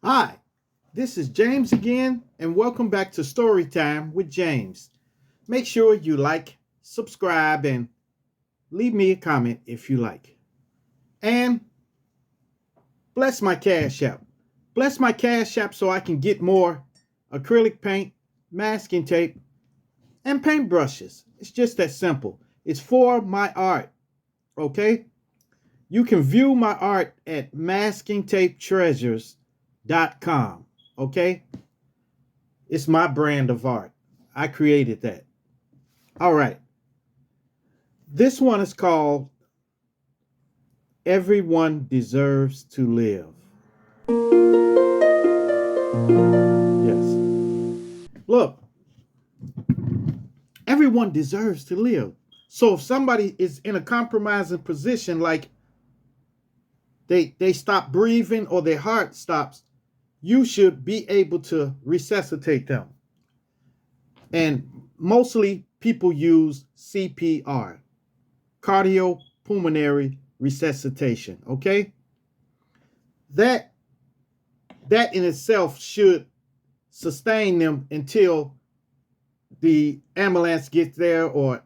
Hi, this is James again, and welcome back to Storytime with James. Make sure you like, subscribe, and leave me a comment if you like. And bless my Cash App. Bless my Cash App so I can get more acrylic paint, masking tape, and paint brushes. It's just that simple. It's for my art, okay? You can view my art at maskingtapetreasures.com, okay? It's my brand of art. I created that. All right. This one is called Everyone Deserves to Live. Yes. Look, everyone deserves to live. So if somebody is in a compromising position, like they stop breathing or their heart stops, you should be able to resuscitate them. And mostly people use CPR, cardiopulmonary resuscitation, okay? That in itself should sustain them until the ambulance gets there, or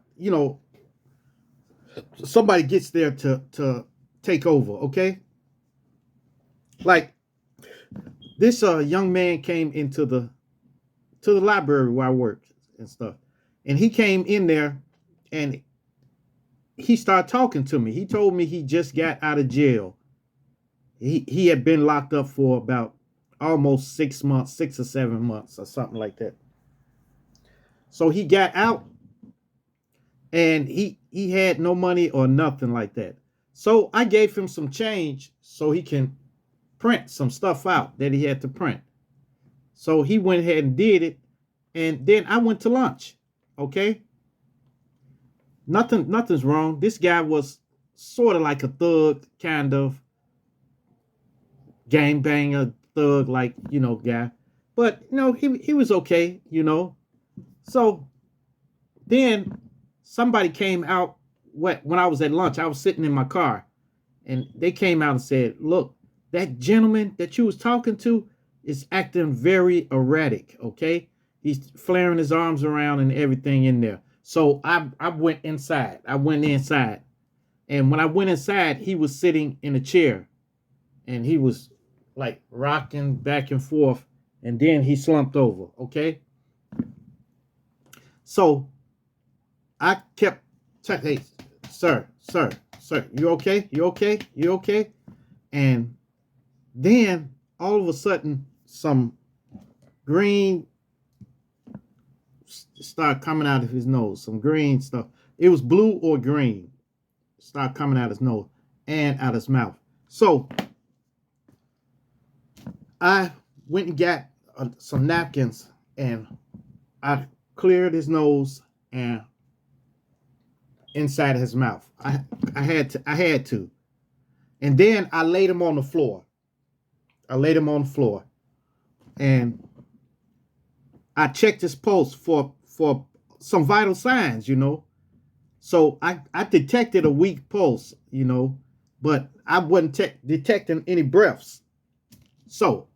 somebody gets there to take over, okay? Like this young man came into the library where I work and stuff. And he came in there and he started talking to me. He told me he just got out of jail. He had been locked up for about almost 6 months, 6 or 7 months or something like that. So he got out and he had no money or nothing like that. So I gave him some change so he can print some stuff out that he had to print. So he went ahead and did it. And then I went to lunch. Okay. Nothing's wrong. This guy was sort of like a thug, kind of gangbanger thug, like, guy. But he was okay. So then somebody came out when I was at lunch. I was sitting in my car and they came out and said, "Look, that gentleman that you was talking to is acting very erratic, okay? He's flaring his arms around and everything in there." So I went inside. I went inside. And when I went inside, he was sitting in a chair and he was like rocking back and forth. And then he slumped over, okay? So I kept hey, sir, you okay? You okay? You okay? And then all of a sudden, some green started coming out of his nose. Some green stuff. It was blue or green. Started coming out his nose and out his mouth. So I went and got some napkins and I cleared his nose and inside his mouth. I had to. And then I laid him on the floor. And I checked his pulse for some vital signs. So I detected a weak pulse, but I wasn't detecting any breaths. So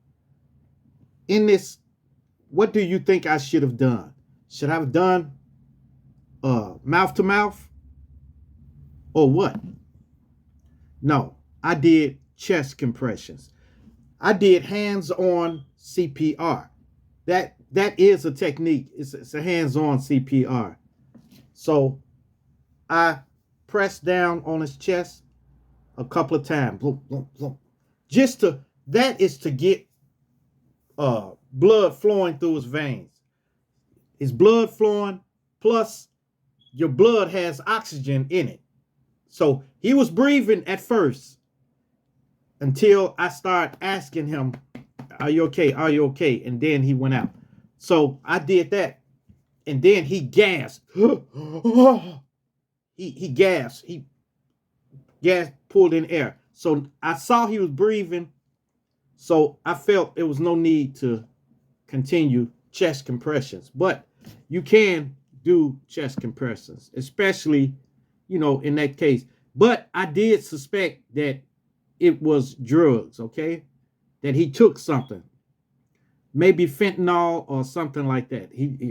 in this, what do you think I should have done? Should I have done mouth to mouth or what? No, I did chest compressions. I did hands-on CPR. That is a technique. It's a hands-on CPR. So I pressed down on his chest a couple of times. Boom, boom, boom. That is to get blood flowing through his veins. His blood flowing, plus your blood has oxygen in it. So he was breathing at first until I started asking him, "Are you okay? Are you okay?" And then he went out. So I did that. And then he gasped. he gasped. He gasped, pulled in air. So I saw he was breathing. So I felt there was no need to continue chest compressions. But you can do chest compressions, especially, in that case. But I did suspect that it was drugs, okay? That he took something. maybe fentanyl or something like that.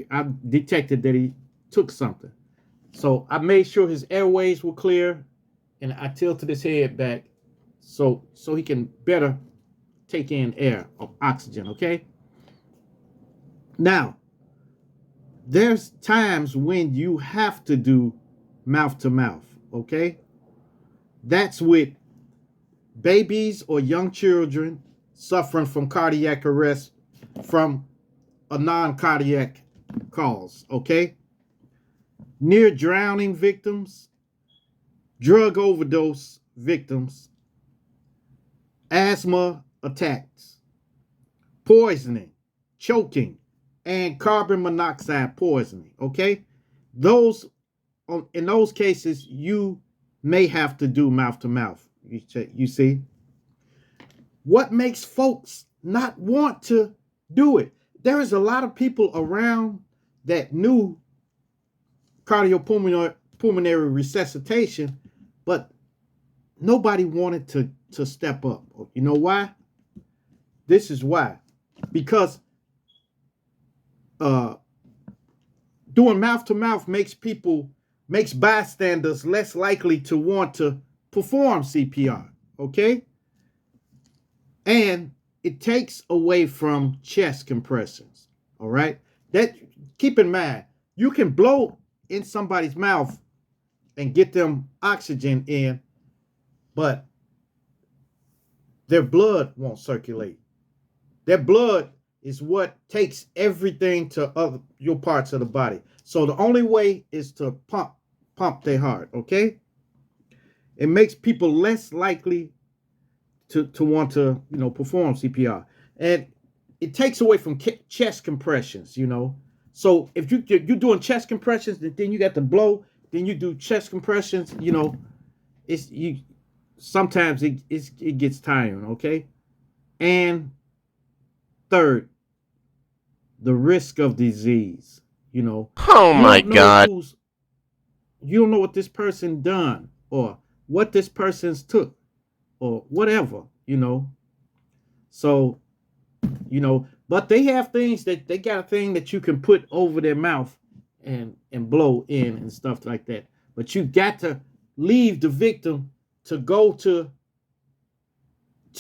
I detected that he took something. So I made sure his airways were clear, and I tilted his head back so he can better take in air or oxygen. Okay. Now, there's times when you have to do mouth to mouth. Okay. That's with babies or young children suffering from cardiac arrest from a non-cardiac cause. Okay. Near drowning victims, drug overdose victims, asthma attacks, poisoning, choking, and carbon monoxide poisoning. Okay, those in those cases you may have to do mouth to mouth. You see, what makes folks not want to do it? There is a lot of people around that knew cardiopulmonary resuscitation, but nobody wanted to step up. You know why? This is why. Because doing mouth to mouth makes bystanders less likely to want to perform CPR. Okay? And it takes away from chest compressions. All right? That keep in mind, you can blow in somebody's mouth and get them oxygen in, but their blood won't circulate. Their blood is what takes everything to your parts of the body. So the only way is to pump their heart, okay? It makes people less likely to want to, perform CPR. And it takes away from chest compressions, So if you're doing chest compressions, and then you got to blow, then you do chest compressions, sometimes it gets tiring, okay? And third, the risk of disease. Oh my God. You don't know what this person done or what this person's took or whatever. So, but they have things that they got a thing that you can put over their mouth and blow in and stuff like that. But you got to leave the victim to go to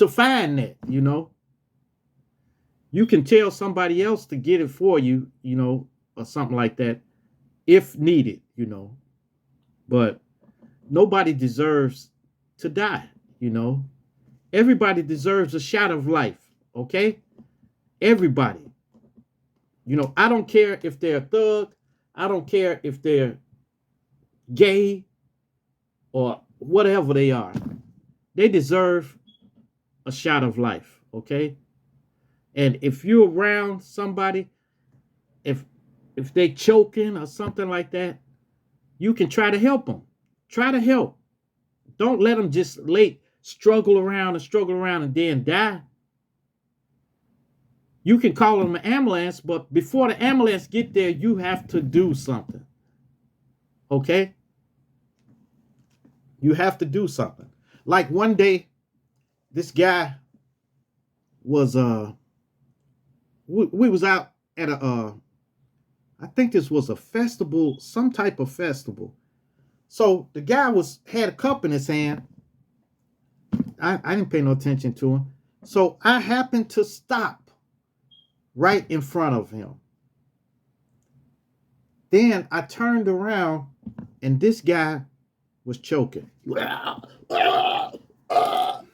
find that. You can tell somebody else to get it for you, or something like that, if needed, But nobody deserves to die, Everybody deserves a shot of life, okay? Everybody. I don't care if they're a thug. I don't care if they're gay or whatever they are. They deserve a shot of life, okay? And if you're around somebody, if they choking or something like that, you can try to help them. Try to help. Don't let them just struggle around and then die. You can call them an ambulance, but before the ambulance get there, you have to do something. Okay? You have to do something. Like one day, this guy was we was out at I think this was a festival, some type of festival. So the guy had a cup in his hand. I didn't pay no attention to him. So I happened to stop right in front of him. Then I turned around and this guy was choking.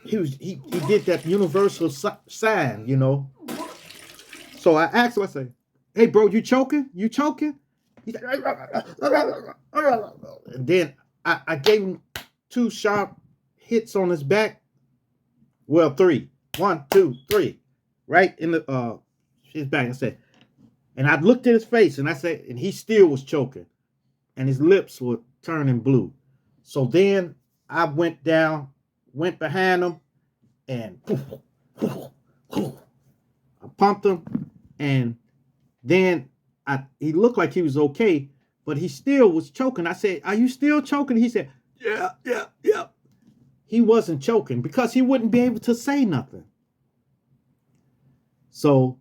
He did that universal sign, So I asked him, I said, "Hey bro, you choking? You choking?" He said, and then I gave him 2 sharp hits on his back. Well, 3. 1, 2, 3. Right in the his back. I said, and I looked at his face and I said, and he still was choking. And his lips were turning blue. So then I went behind him and I pumped him, and then he looked like he was okay, but he still was choking. I said, "Are you still choking?" He said, "Yeah, yeah, yeah." He wasn't choking because he wouldn't be able to say nothing. So,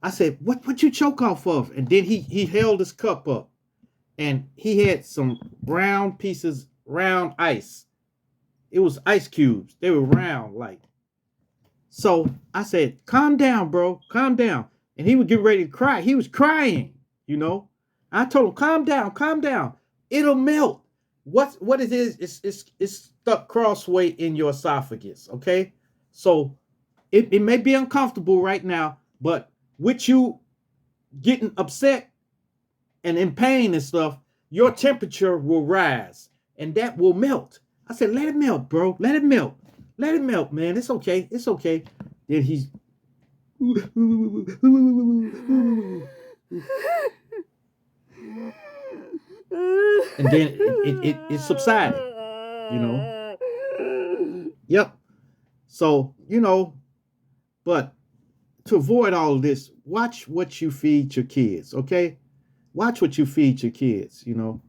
I said, what you choke off of? And then he held his cup up and he had some round pieces, round ice. It was ice cubes. They were round like. So I said, calm down, bro. Calm down. And he would get ready to cry. He was crying, you know. I told him, calm down, calm down. It'll melt. What it is, it's stuck crossway in your esophagus. Okay. So it may be uncomfortable right now, but with you getting upset and in pain and stuff, your temperature will rise and that will melt. I said, let it melt, bro. Let it melt. Let it melt, man. It's okay. It's okay. Then he's and then it subsided, you know. Yep. So, you know, but to avoid all of this, watch what you feed your kids, okay? Watch what you feed your kids, you know.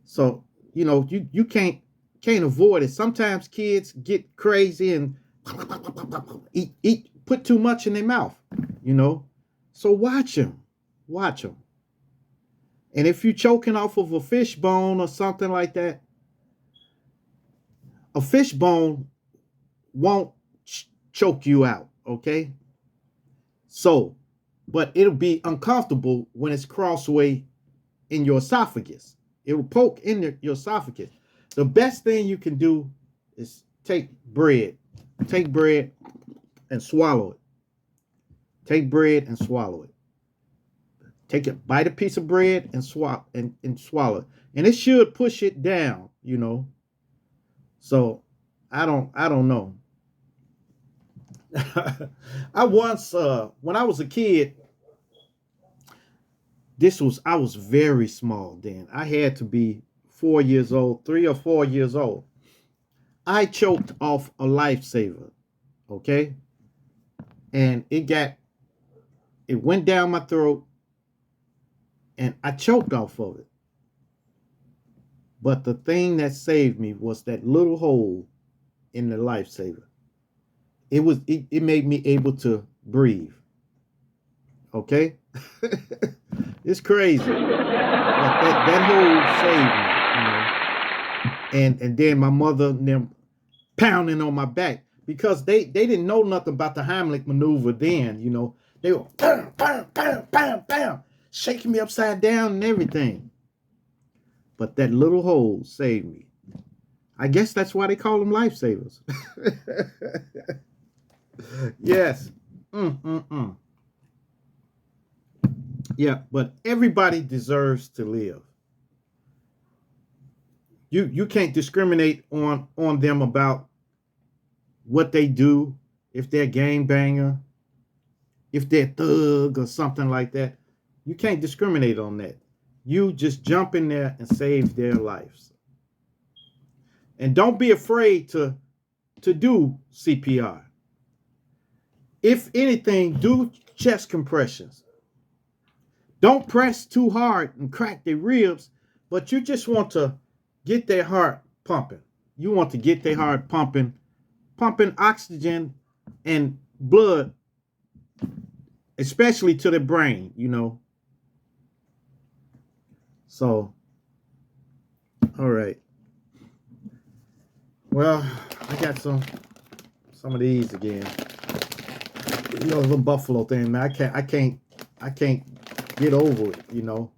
So, you know, you can't avoid it. Sometimes kids get crazy and eat put too much in their mouth, you know. So watch them. Watch them. And if you're choking off of a fish bone or something like that, a fish bone won't choke you out, okay? So, but it'll be uncomfortable when it's crossway in your esophagus. It will poke in your esophagus. The best thing you can do is take bread and swallow it. Take bread and swallow it. Take it, bite a piece of bread and swallow it. And it should push it down, you know. So I don't know. I once when I was a kid, I was very small then. I had to be 4 years old, 3 or 4 years old. I choked off a lifesaver, okay? And it went down my throat and I choked off of it. But the thing that saved me was that little hole in the lifesaver. It made me able to breathe. Okay? It's crazy. But that hole saved me, you know. And then my mother and them pounding on my back because they didn't know nothing about the Heimlich maneuver then, you know. They were bam, bam, bam, bam, bam, shaking me upside down and everything. But that little hole saved me. I guess that's why they call them lifesavers. Yes. Yeah, but everybody deserves to live. You can't discriminate on them about what they do, if they're gangbanger, if they're thug or something like that. You can't discriminate on that. You just jump in there and save their lives. And don't be afraid to do CPR. If anything, do chest compressions. Don't press too hard and crack their ribs, but you just want to get their heart pumping. You want to get their heart pumping oxygen and blood, especially to the brain, you know. So, all right. Well, I got some of these again. You know, the buffalo thing, man. I can't get over it, you know.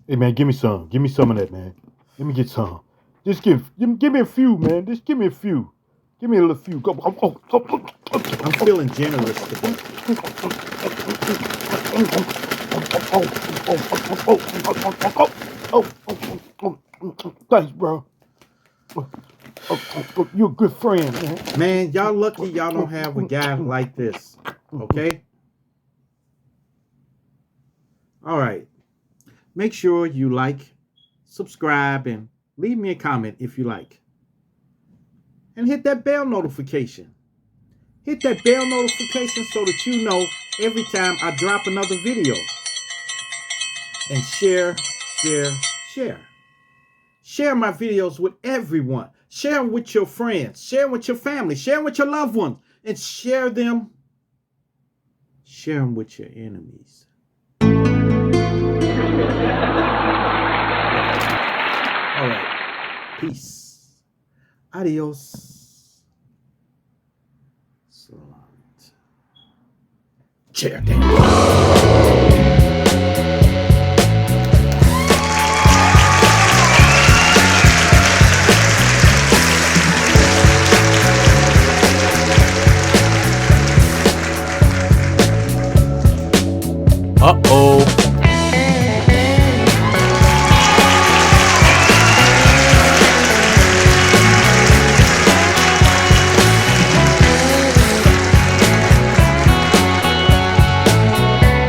Hey man, give me some. Give me some of that, man. Let me get some. Just give me a few, man. Just give me a few. Give me a little few. Go. I'm feeling generous today. Thanks, bro. You're a good friend, man. Man, y'all lucky y'all don't have a guy like this. Okay? All right. Make sure you like, subscribe, and leave me a comment if you like. And hit that bell notification. Hit that bell notification so that you know every time I drop another video. And share. Share my videos with everyone. Share them with your friends. Share them with your family. Share them with your loved ones. And share them Share them with your enemies. All right. Peace. Adios. Selamat. Cheer Uh-oh.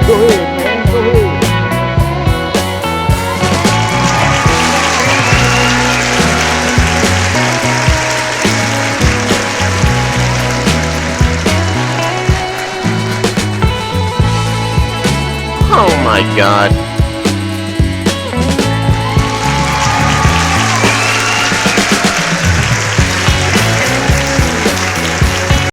Go ahead, man. Go ahead. Oh my god.